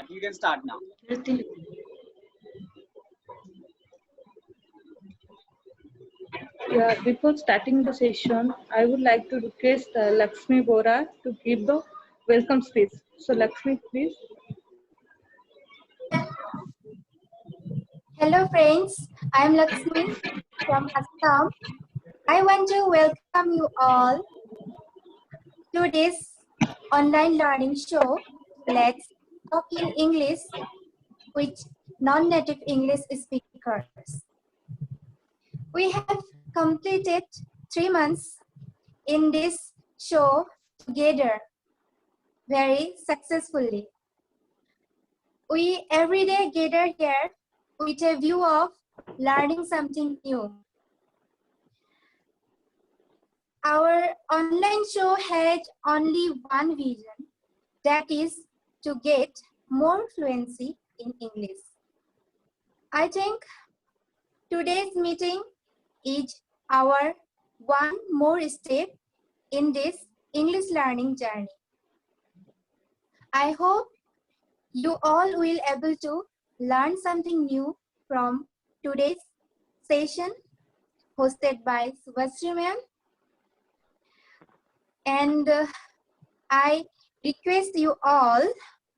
You can start now. Yeah, before starting the session, I would like to request Lakshmi Bora to give the welcome speech. So, Lakshmi, please. Hello friends, I am Lakshmi from Assam. I want to welcome you all to this online learning show. Let's talk in English with non-native English speakers. We have completed 3 months in this show together very successfully. We every day gather here with a view of learning something new. Our online show had only one vision, that is to get more fluency in English. I think today's meeting is our one more step in this English learning journey. I hope you all will able to learn something new from today's session hosted by Subhasri ma'am. And I request you all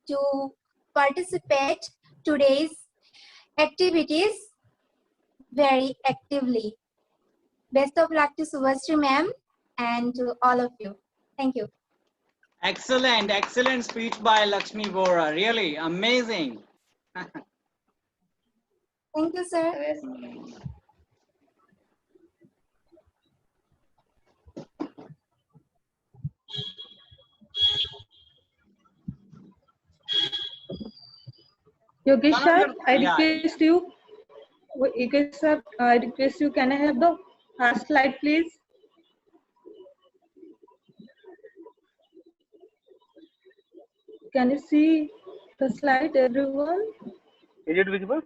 to participate today's activities very actively. Best of luck to Subhasri ma'am and to all of you. Thank you. Excellent, excellent speech by Lakshmi Bora. Really amazing. Thank you, sir. Yogesh sir, I Yeah. request you. Yogesh sir, I request you. Can I have the first slide, please? Can you see the slide, everyone? Is it visible?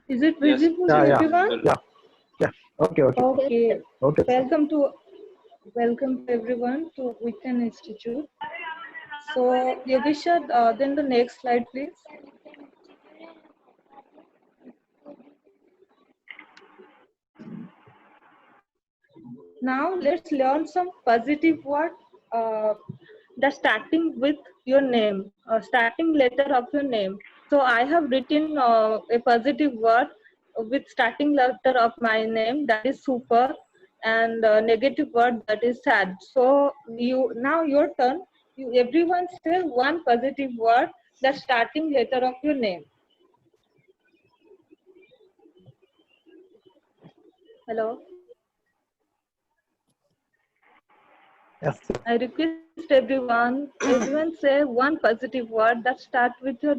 Is it Yes. visible to everyone? Yeah. Okay. Okay. Okay. Welcome to everyone to Weekend Institute. So, Yogesh sir, then the next slide, please. Now let's learn some positive word that starting with your name, starting letter of your name. So I have written a positive word with starting letter of my name, that is super, and negative word, that is sad. So now your turn. Everyone say one positive word that starting letter of your name. Hello. Yes. I request everyone say one positive word that start with your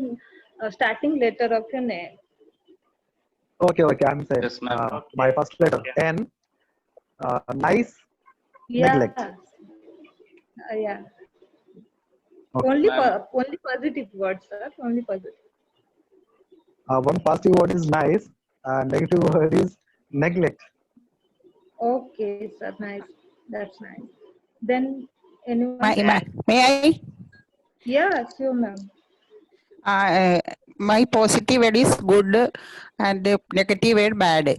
starting letter of your name. Okay. I'm saying Yes, ma'am. my first letter N. Nice. Yeah. Neglect. Yeah. Okay. Only Ma'am. only positive words, sir. Only positive. One positive word is nice. Negative word is neglect. Okay, sir. Nice. That's nice. Then anyone? May I? Yeah, sure, ma'am. My positive word is good and the negative word bad.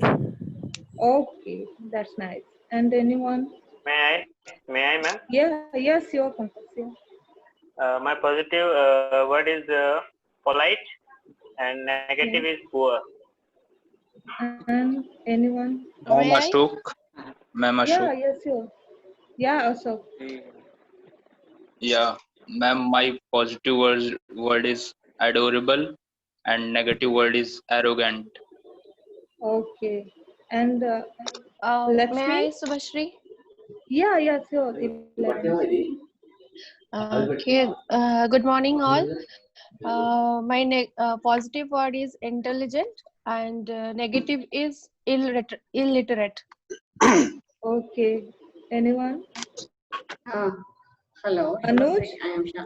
Okay, that's nice. And anyone? May I, ma'am? Yeah, yes, your compass. Yeah. My positive word is polite, and negative is poor. And anyone? Ma'am Ashok. Ma'am Yeah, Ashok. yes, sure. Yeah, also. Yeah. Ma'am, my positive word is adorable and negative word is arrogant. Okay. And May Lakshmi? I, Subhashri? Yeah, sure. Okay. Good morning, all. My positive word is intelligent, and negative is illiterate. Okay. Anyone? Hello. Anuj? I am Shah.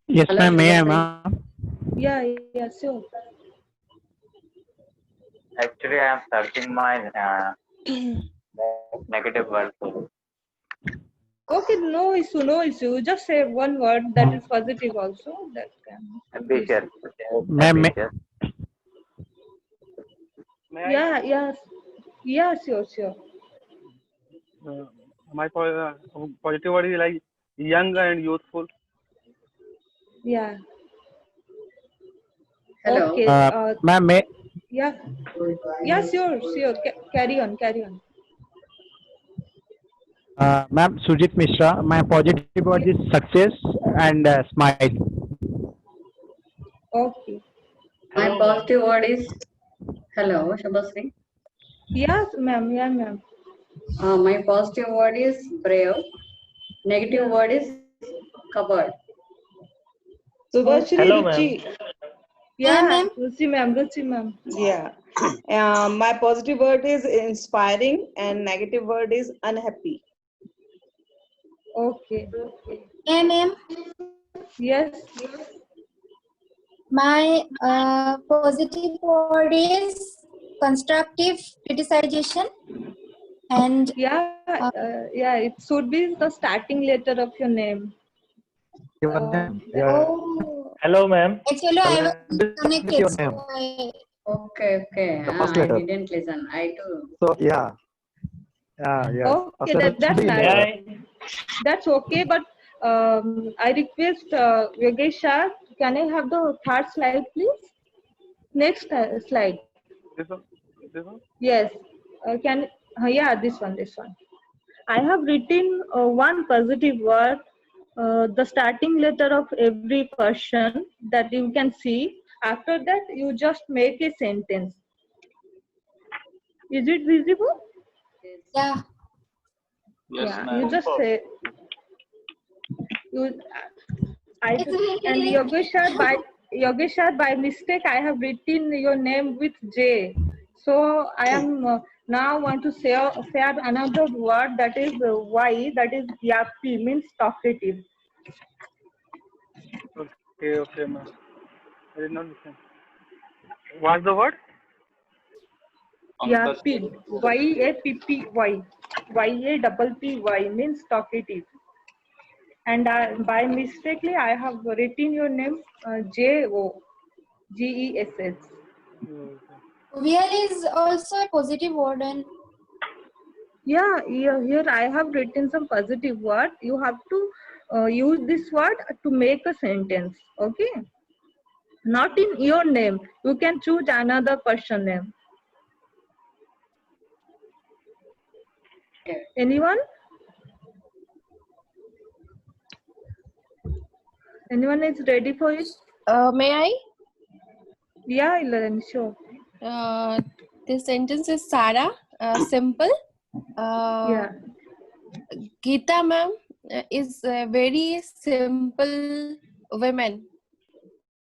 Yes, Hello, ma'am. May I, everyone. ma'am? Yeah, sure. Actually, I am searching my negative word. Okay, no issue, no issue. Just say one word that is positive also. That can. Ambitious. Ma'am, Ambitious. May I? Yeah, yes. Yeah, sure, sure. My positive word is like young and youthful. Yeah. Hello. Okay. ma'am, Yeah. Yeah, sure, sure. Carry on, carry on. ma'am, Sujit Mishra. My positive word is success and smile. Okay. My positive word is hello, Shubhasri. Yes, ma'am. Yeah, ma'am. My positive word is brave. Negative word is cupboard. Subhashri Hello, Ruchi. Yeah, ma'am. Ruchi ma'am, Ruchi ma'am. Yeah. My positive word is inspiring and negative word is unhappy. Okay. Yeah, ma'am. Yes. My positive word is constructive criticization, and Yeah, yeah. It should be the starting letter of your name. Your name. Yeah. oh, Hello, ma'am. actually I was With disconnected, your so name. Okay. The first I letter. didn't listen. I too. So yeah. Yes. Okay, First letter that's should be in nice. the- That's okay, but I request Yogesh sir, can I have the third slide, please? Next slide. This one? This one? Yes. Can yeah, this one, this one. I have written one positive word, the starting letter of every person that you can see. After that, you just make a sentence. Is it visible? yeah. Yes, Yeah, ma'am. you just say. You, I It's very and correct. Yogesh sir, by mistake, I have written your name with J. So I am now want to share another word that is Y, that is yappy, means talkative. Okay, ma'am. I did not listen. What's the word? Pankaj, Yappy, Y-A-P-P-Y, Y-A-P-P-Y means talkative. And by mistakenly, I have written your name J-O, G-E-S-S. Jovial is also a positive word, and Yeah, here I have written some positive word. You have to use this word to make a sentence. Okay, not in your name. You can choose another person name. Anyone? Anyone is ready for it? May I? Yeah, Ilan, sure. The sentence is Sarah. Simple. Yeah. Geeta ma'am is a very simple woman,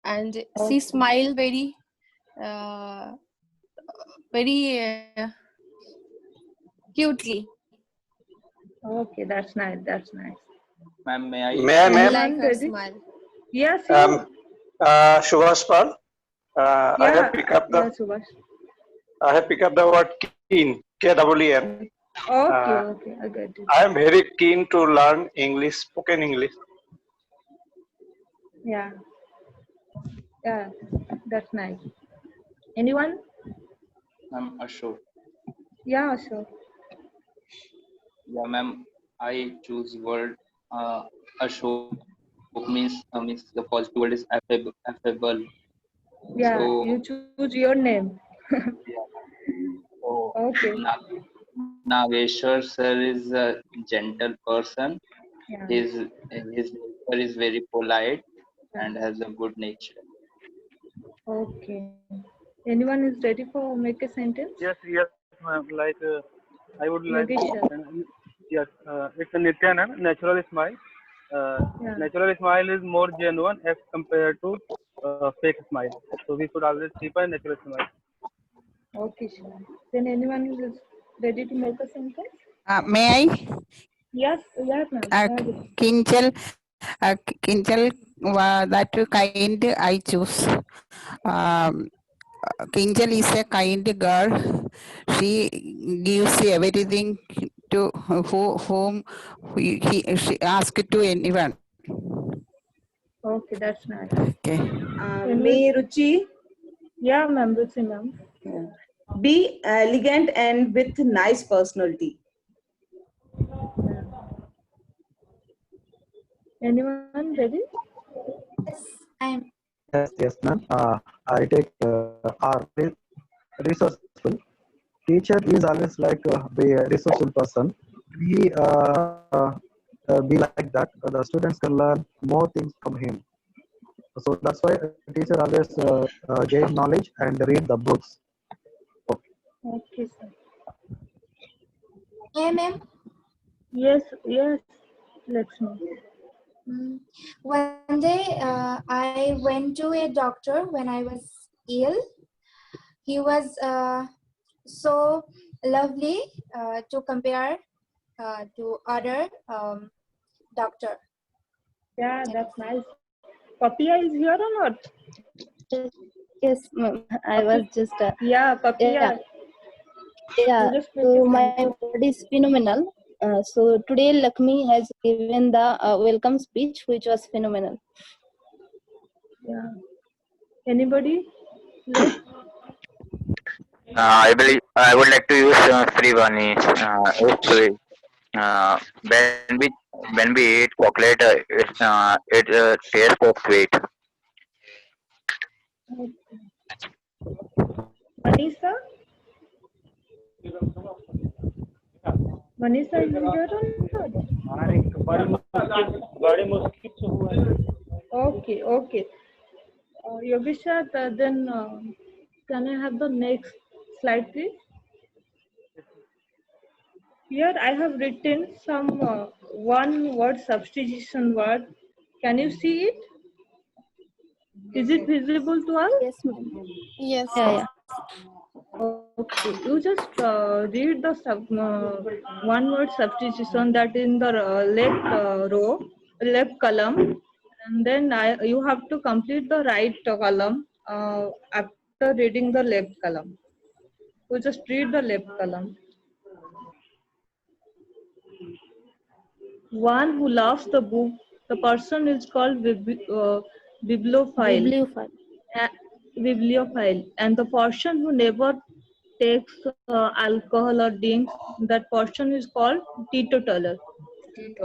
and she smile very, very cutely. Okay, that's nice. That's nice. ma'am, may I? May I, I ma'am? like her Ready? smile. Yes, you. Subhash Pal. I Yeah, have picked up yeah, Subhash. the word keen. K-E-E-N. Okay, okay, I got it. I am very keen to learn English, spoken English. Yeah, yeah, that's nice. Anyone? Ma'am, Ashok. Yeah, sure. Yeah, ma'am. I choose word Ashok means the positive word is affable. Yeah, So you choose your name. so Okay. Nageshwar sir is a gentle person. Yeah. His nature is very polite and has a good nature. Okay. Anyone is ready for make a sentence? Yes, ma'am. Like I would like Yogesh to. sir. Yes, it's a Nityanand, natural smile. Yeah. Natural smile is more genuine as compared to fake smile. So we should always keep a natural smile. Okay, sure. Then anyone is ready to make a sentence? May I? Yes, yes, ma'am. Kinjal, Kinjal, that kind I choose. Kinjal is a kind girl. She gives everything to whom she asked to anyone. Okay, that's nice. Okay. Me, Ruchi. Yeah, ma'am, Ruchi, ma'am. Be elegant and with nice personality. Anyone ready? Yes, I'm. Yes, ma'am. I take R. Resourceful. Teacher is always like be a resourceful person. He be like that. The students can learn more things from him. So that's why a teacher always gain knowledge and read the books. Okay, sir. Yeah, ma'am. Yes, yes, Lakshmi. One day, I went to a doctor when I was ill. He was so lovely to compare to other doctor. Yeah, that's nice. Papia is here or not? Yes, ma'am. I was just. Yeah, Papia. Yeah. You just make So it my nice. word is phenomenal. So today Lakshmi has given the welcome speech, which was phenomenal. Yeah. Anybody? Left? I would like to use Srivani. When we eat chocolate, it tastes so sweet. Vanessa? Vanessa is here or not? Okay, okay. Yogisha, then can I have the next slide, please? Here I have written some one word substitution word. Can you see it? Is it visible to us? Yes, ma'am. Yes. Yeah. Okay, you just read the one word substitution that in the left row, left column, and then you have to complete the right column after reading the left column. You just read the left column. One who loves the book, the person is called bibliophile. Bibliophile. Bibliophile, and the person who never takes alcohol or drinks, that person is called teetotaler.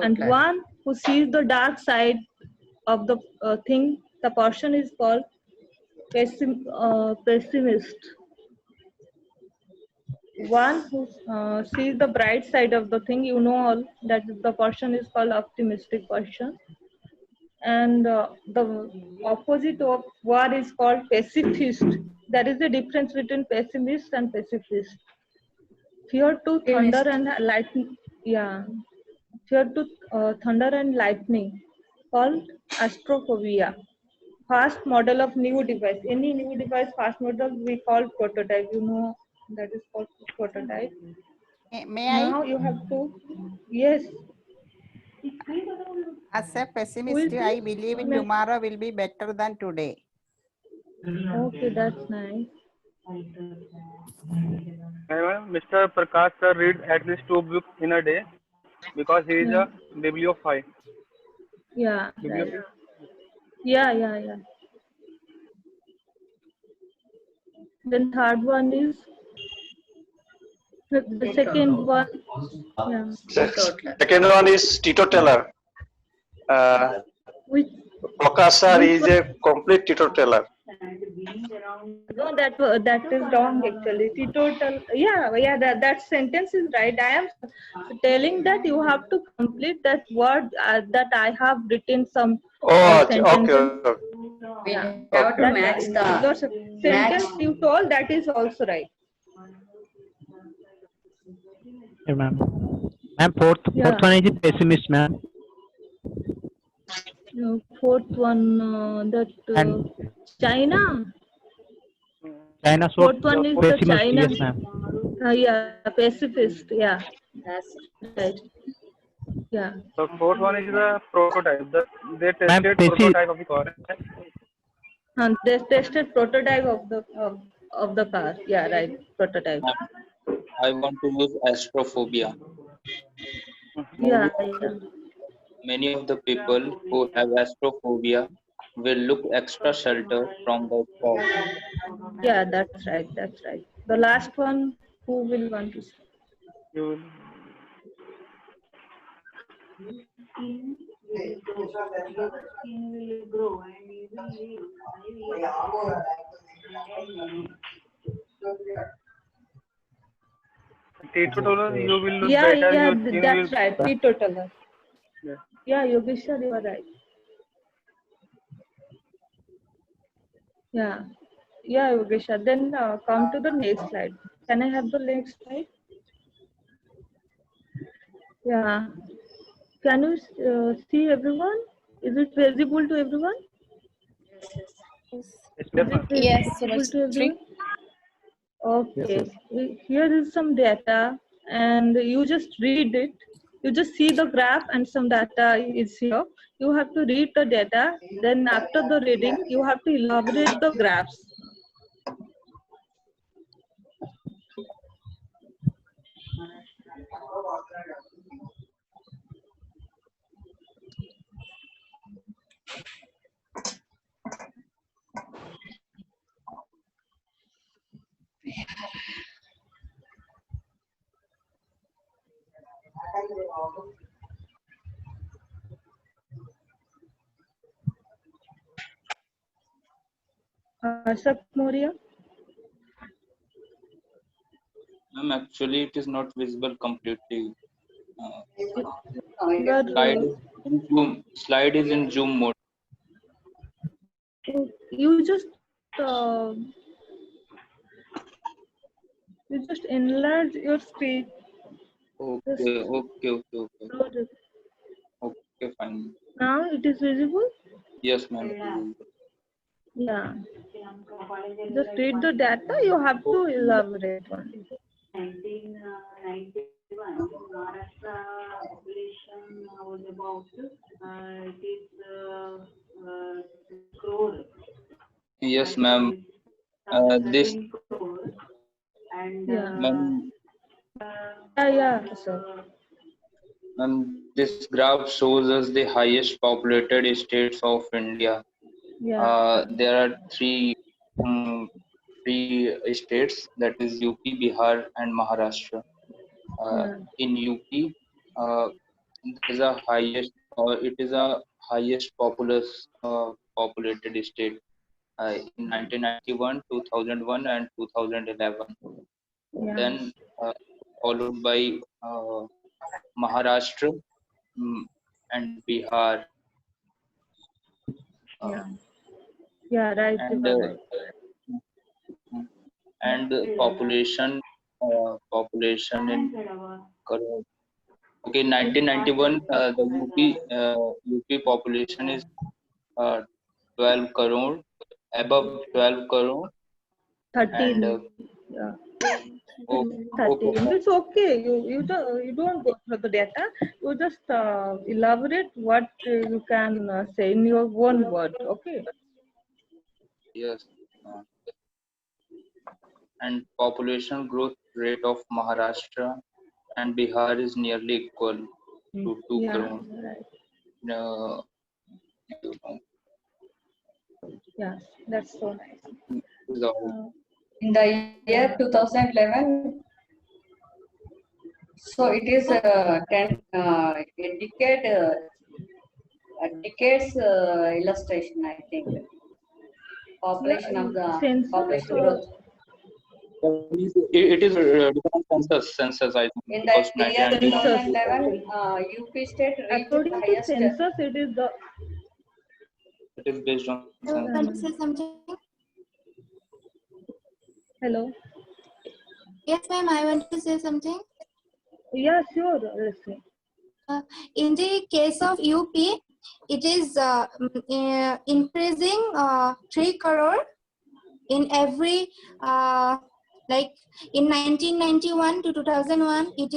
And one who sees the dark side of the thing, the person is called pessimist. One who sees the bright side of the thing, you know all that the person is called optimistic person. And the opposite of war is called pacifist. There is a difference between pessimist and pacifist. Fear to thunder and lightning. Yeah, fear to thunder and lightning, called astrophobia. Fast model of new device. Any new device, fast model we call prototype. You know that is called prototype. May I? Now you have to. Yes. As a Who pessimist, is I this? believe in tomorrow will be better than today. Okay, that's nice. Mr. Prakash sir reads at least 2 books in a day because he is a bibliophile. Yeah. Right. Yeah. Then third one is the second one. Yeah. Second one is teetotaler. Which Prakash sir which is one? a complete teetotaler. No, that is wrong actually. Teetotal. Yeah. That sentence is right. I am telling that you have to complete that word that I have written some Oh, sentences. okay. We Yeah. have to That match your the sentence you told that is also right. Yeah, ma'am. Ma'am, fourth one is pessimist, ma'am. Fourth one And China. China Fourth one is the pessimist, China. yes, ma'am. Yeah, pacifist. Yeah, That's right. Yeah. The fourth one is the prototype. They Ma'am, tested prototype of the car. They tested prototype of the car. Yeah, right. Prototype. I want to use astrophobia. Yeah, Many of the people who have astrophobia will look extra sheltered from the fog. yeah, that's right. That's right. The last one, who will want to say? You teetotaler, you will look Yeah, better. yeah, Your skin that's will. right. Teetotaler. Yeah. Yeah, Yogeshwar, you are right. Yeah, yeah, Yogeshwar. Then come to the next slide. Can I have the next slide? Yeah. Can you see everyone? Is it visible to everyone? Is it Yes, visible to Surajyatri. everyone? Okay. Here is some data, and you just read it. You just see the graph, and some data is here. You have to read the data. Then after the reading, you have to elaborate the graphs. Sat Moria? Actually, it is not visible completely. But, Slide is in zoom mode. you just enlarge your screen. Okay. Just Okay, fine. now it is visible. Yes, ma'am. Yeah. Just read the data. You have to elaborate only. 1991, Maharashtra population was about it is crore. Yes, ma'am. This, 13 crore and ma'am, sir. This graph shows us the highest populated states of India. Yeah. There are three states, that is UP, Bihar, and Maharashtra. In UP, there is a highest, it is a highest populated state in 1991, 2001, and 2011. Then followed by Maharashtra and Bihar. Yeah, right. And and population in crore. Okay, 1991, the UP population is 12 crore, above 12 crore. 13. And, yeah. Okay. 13. It's okay. You don't go through the data. You just elaborate what you can say in your own word. Okay. Yes. And population growth rate of Maharashtra and Bihar is nearly equal to 2 crore. Right. Yeah, that's so nice. In the year 2011, so it is 10 a decades illustration, I think. Population of the population growth. It is different census, I think. In the year 2011, UP state reached According the to highest. census, it is the. It is based on You want to say something? Hello. Yes, ma'am. I want to say something. Yeah, sure. Let's see. In the case of UP, it is increasing 3 crore in every like in 1991 to 2001 it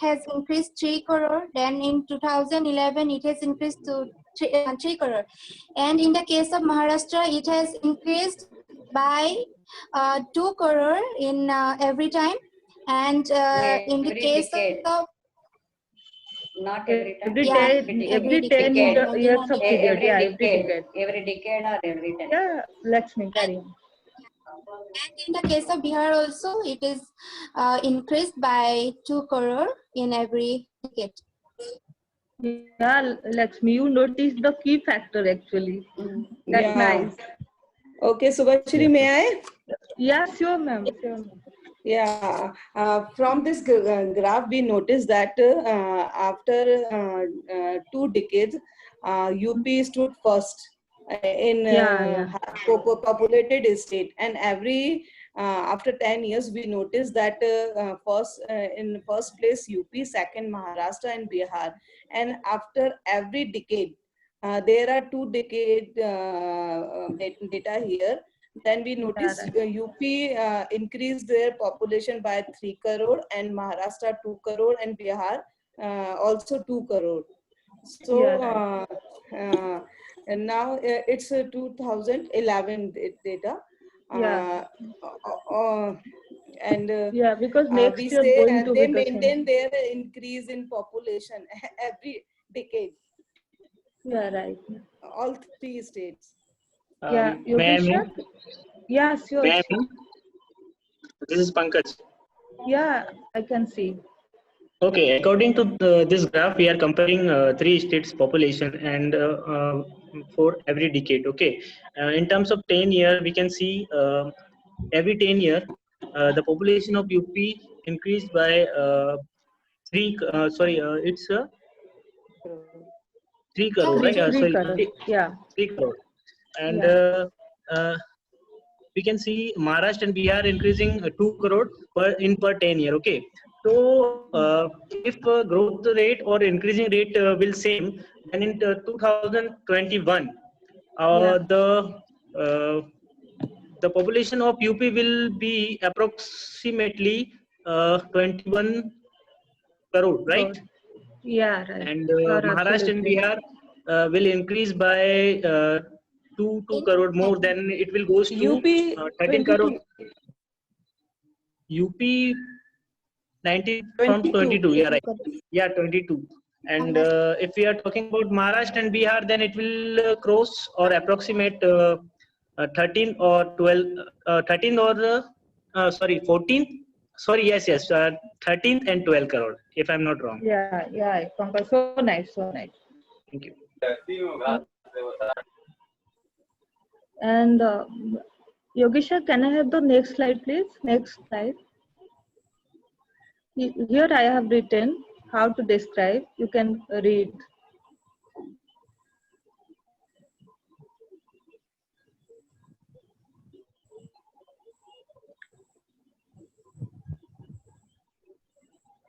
has increased 3 crore. Then in 2011 it has increased to 3 crore, and in the case of Maharashtra it has increased by 2 crore in every time, and in the case of Not every time. Every Yeah, every every 10 decade. years of period. Every Yeah, every decade. decade. Every decade or every time. Yeah, Lakshmi, carry on. And in the case of Bihar also, it is increased by 2 crore in every decade. Yeah, Lakshmi, you noticed the key factor actually. That's Yeah. nice. Okay, Subhashri, may I? Yeah, sure, ma'am. Sure, ma'am. Yeah, from this graph, we noticed that after 2 decades, UP stood first in Yeah. populated state, and every after 10 years, we noticed that first in first place UP, second Maharashtra and Bihar, and after every decade, there are 2 decade data here. Then we noticed UP increased their population by 3 crore and Maharashtra 2 crore and Bihar also 2 crore. So Yeah, and now it's 2011 data. Yeah. And Yeah, because we next year say going to they be the maintain same. their increase in population every decade, Yeah, right. all 3 states. Yeah, May I Yogesha? move? Yeah, sure. May I move? This is Pankaj. Yeah, I can see. Okay, according to this graph, we are comparing 3 states population and for every decade. Okay, in terms of 10 year, we can see every 10 year, the population of UP increased by it's 3 crore, right? Three colors. Yeah. 3 crore, and Yeah. we can see Maharashtra and Bihar increasing 2 crore per 10 year. Okay, so if growth rate or increasing rate will same, then in 2021 the population of UP will be approximately 21 crore, right? Yeah, right. And You're Maharashtra and absolutely right. Bihar will increase by 2 crore more. Then it will goes to UP 13 crore. 22. UP 19 from 22. Yeah, right. Yeah, 22. And if we are talking about Maharashtra and Bihar, then it will cross or approximate 13 or 12, 13 or 14. Sorry, yes, 13th and 12 crore, if I'm not wrong. Yeah, Pankaj. So nice, so nice. Thank you. And Yogesha, can I have the next slide, please? Next slide. Here I have written how to describe. You can read.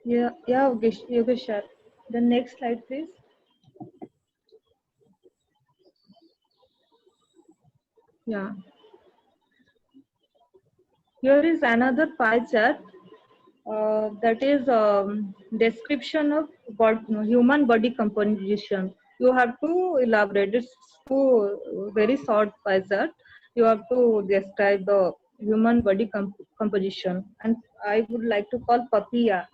Yeah, Yogesha. The next slide, please. Yeah. Here is another pie chart that is description of human body composition. You have to elaborate. It's too very short pie chart. You have to describe the human body composition. And I would like to call Papiya.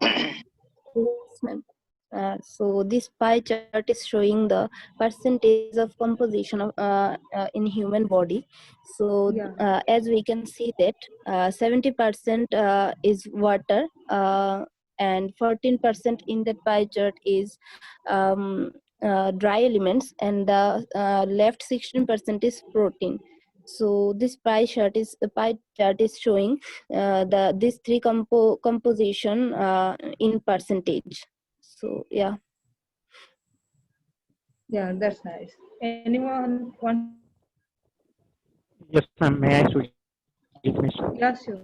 Yes, ma'am. So this pie chart is showing the percentage of composition of in human body. So Yeah. as we can see that 70% is water, and 14% in that pie chart is dry elements, and the left 16% is protein. So this pie chart is showing these three composition in percentage. So yeah. Yeah, that's nice. Anyone want? Yes, ma'am. May I switch? Yeah, sure.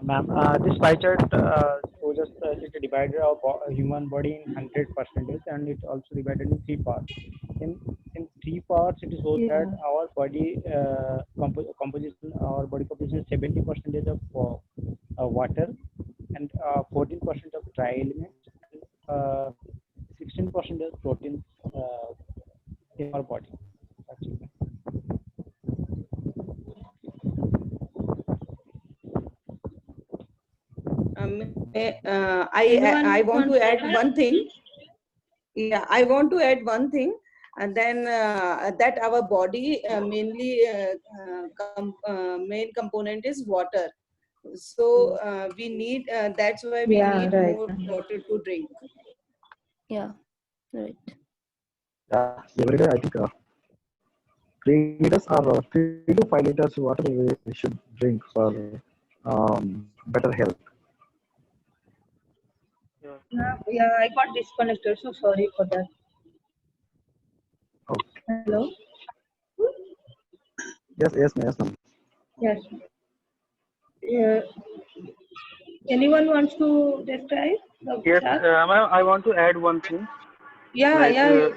Ma'am, this pie chart shows us it's a divider of human body in 100%, and it's also divided in 3 parts. In 3 parts, it shows that our body composition, our body composition is 70% of water, and 14% of dry elements, and 16% of protein in our body. That's it. I want to add one thing. Yeah, I want to add one thing, and then that our body mainly main component is water. So we need that's why we Yeah, need right. more water to drink. Yeah, right. Every day, I think 3 liters or 3 to 5 liters water we should drink for better health. Yeah, I got disconnected, so sorry for that. Hello? Yes, ma'am. Yes. Anyone wants to describe the Yes, chart? ma'am, I want to add one thing. Yeah, Like, yeah.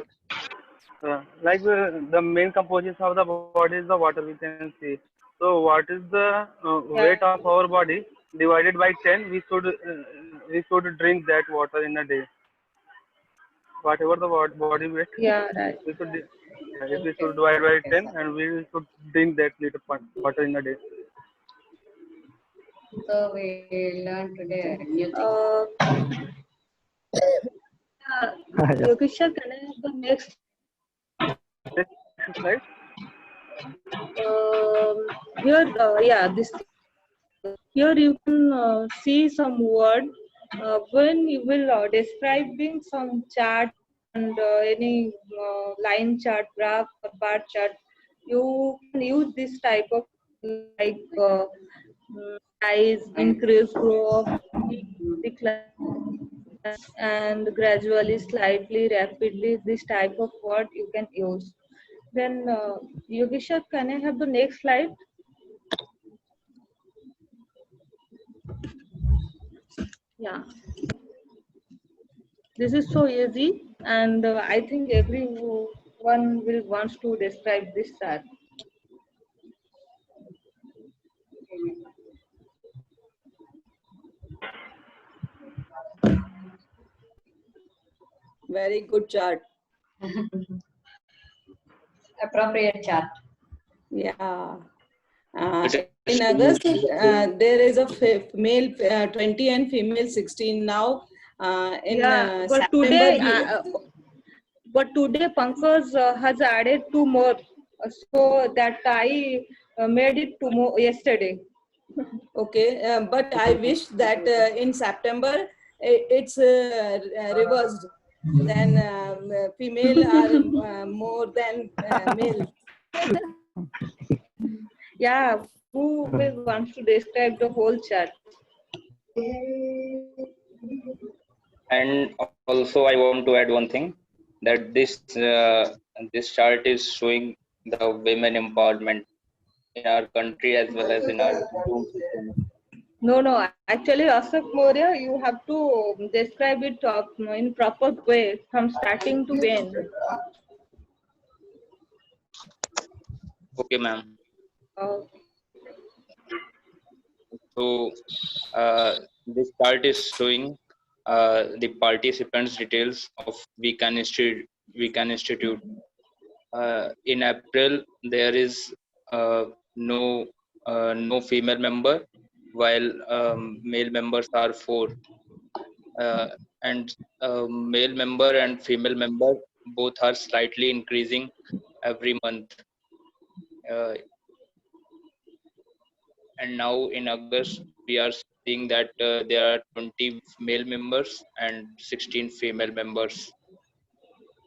the main composition of the body is the water, we can see. So what is the weight of our body divided by 10? We should drink that water in a day. Whatever the body weight, Yeah, right. we should if we should divide by 10, and we should drink that liter water in a day. So we learned today new thing. Yogisha, can I have the next? Next slide. Here, this. Here you can see some word when you will describing some chart and any line chart, graph, or bar chart. You can use this type of like size, increase, grow, decline, and gradually, slightly, rapidly. This type of word you can use. Then, Yogisha, can I have the next slide? Yeah. This is so easy, and I think everyone will wants to describe this chart. Very good chart. Appropriate chart. Yeah. In August, there is a male 20 and female 16. Now, But September, today Pankaj has added 2 more, so that I made it 2 more yesterday. okay, but I wish that in September it's reversed. Then female are more than male. Yeah, who will wants to describe the whole chart? And also, I want to add one thing, that this chart is showing the women empowerment in our country as well as in our home system. No. Actually, Ashok Maurya, you have to describe it in proper way from starting to end. Okay, ma'am. Oh. So this chart is showing the participants' details of Weekend Institute. In April, there is no female member, while male members are 4. And male member and female member both are slightly increasing every month. And now in August, we are seeing that there are 20 male members and 16 female members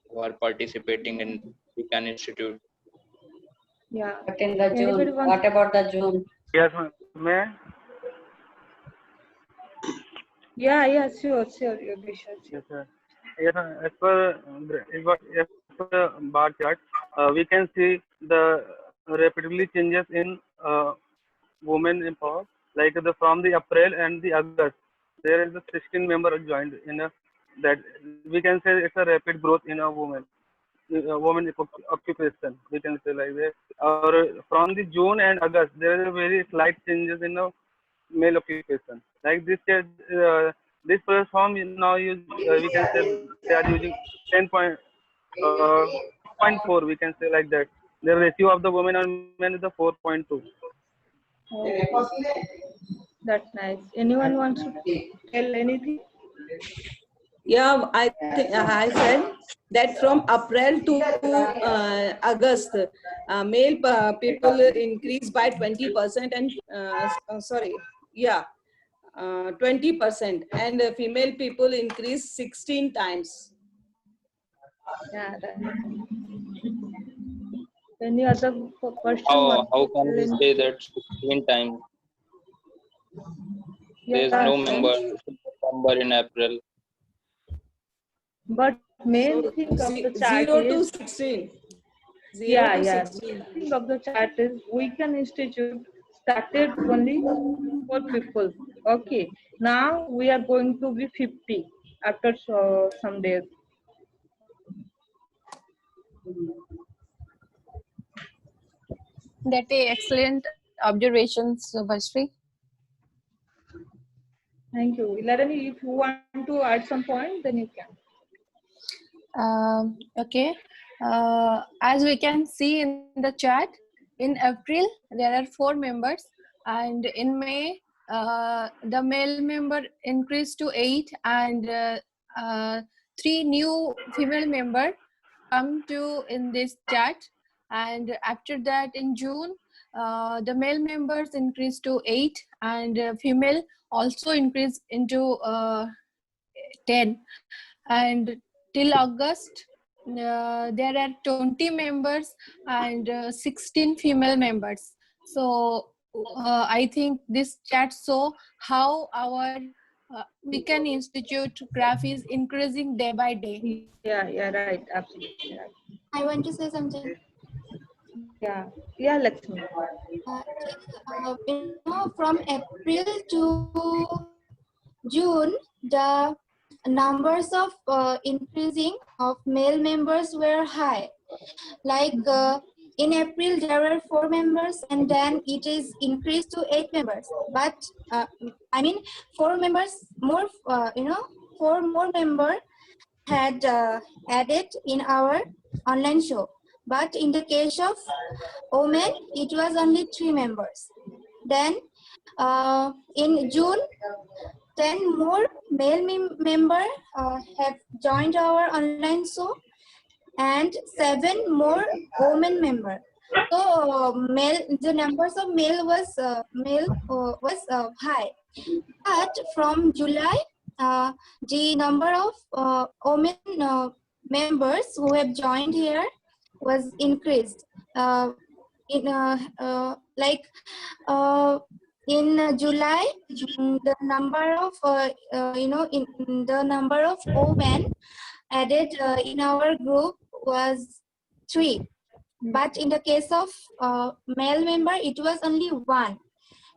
who are participating in Weekend Institute. Yeah. But in the June, what about the June? Yes, ma'am. Yeah, sure, Yogesh. Yes, sir. Yes, sir. As per the bar chart, we can see the rapidly changes in women in power. Like from the April and the August, there is a 16 member joined in that we can say it's a rapid growth in a woman occupation. We can say like that. Or from the June and August, there is a very slight changes in the male occupation. Like this platform now we can say they are using 10.4. We can say like that. The ratio of the women and men is the 4.2. That's nice. Anyone wants to tell anything? Yeah, I said that from April to August, male people increased by 20% and sorry, yeah, 20%, and female people increased 16 times. Yeah. Any other question? How can we say that 16 times? There is no number in April. But main thing of the chart 0 is to 16. 0 yeah, to yeah. 16. Main thing of the chart is Weekend Institute started only for people. Okay. Now we are going to be 50 after some days. That is excellent observations, Bashri. Thank you. Ilarani, if you want to add some point, then you can. Okay. As we can see in the chart, in April there are 4 members, and in May the male member increased to 8, and 3 new female member come to in this chart. And after that, in June, the male members increased to 8, and female also increased into 10. And till August, there are 20 members and 16 female members. So I think this chart show how our Weekend Institute graph is increasing day by day. Yeah, right, absolutely right. I want to say something. Yeah, Lakshmi. From April to June, the numbers of increasing of male members were high. Like in April, there were 4 members, and then it is increased to 8 members. But I mean, 4 members more. 4 more members had added in our online show. But in the case of women, it was only 3 members. Then in June, 10 more male members have joined our online show, and 7 more women members. So the numbers of male was high. But from July, the number of women members who have joined here was increased. In July, the number of the number of women added in our group was 3, but in the case of male member it was only 1,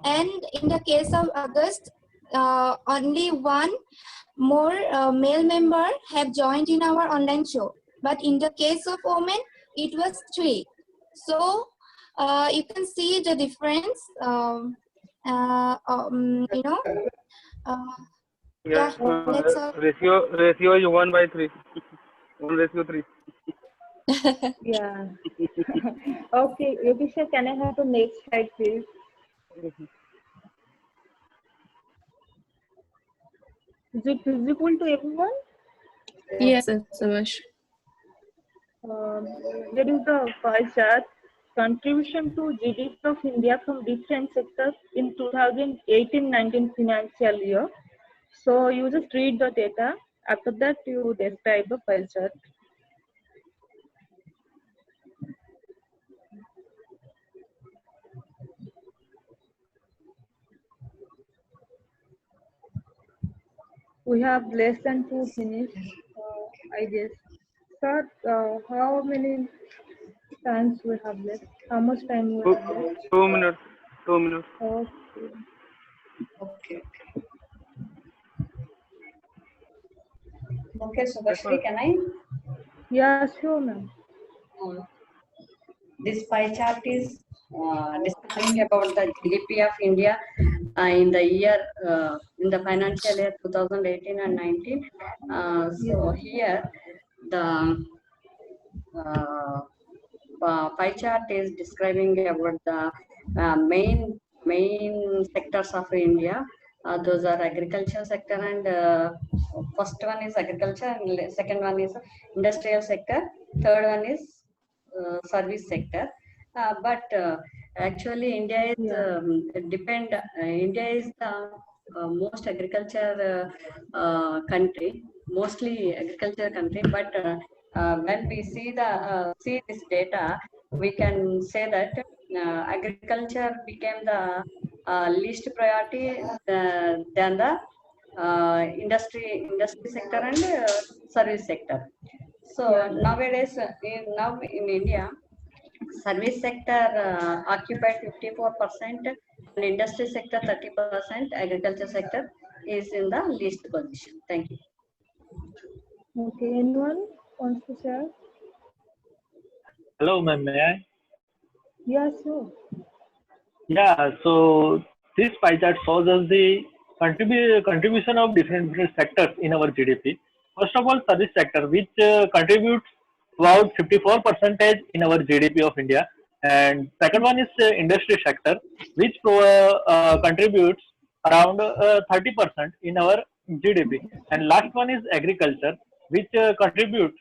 and in the case of August only 1 more male member have joined in our online show, but in the case of women it was 3. So you can see the difference. Ratio is 1/3. 1:3. Yeah. Okay, Yogisha, can I have the next slide, please? Is it visible to everyone? Yes, Samash. There is the pie chart. Contribution to GDP of India from different sectors in 2018-19 financial year. So you just read the data. After that, you describe the pie chart. We have less than 2 minutes, I guess. Sir, how many times we have left? How much time we have left? 2 minutes. 2 minutes. Okay. Okay, so Bashri, can I? Yeah, sure, ma'am. This pie chart is discussing about the GDP of India in the year, in the financial year 2018 and 19. So here the pie chart is describing about the main main sectors of India. Those are agriculture sector and first one is agriculture and second one is industrial sector. Third one is service sector. But actually, India is India is the most agriculture country, mostly agriculture country. But when we see this data, we can say that agriculture became the least priority than the industry sector and service sector. So nowadays, now in India, service sector occupied 54% and industry sector 30%, agriculture sector is in the least position. Thank you. Okay, anyone wants to share? Hello, ma'am. May I? Yeah, sure. Yeah. So this pie chart shows us the contribution of different sectors in our GDP. First of all, service sector, which contributes about 54% in our GDP of India, and second one is industry sector, which contributes around 30% in our GDP, and last one is agriculture, which contributes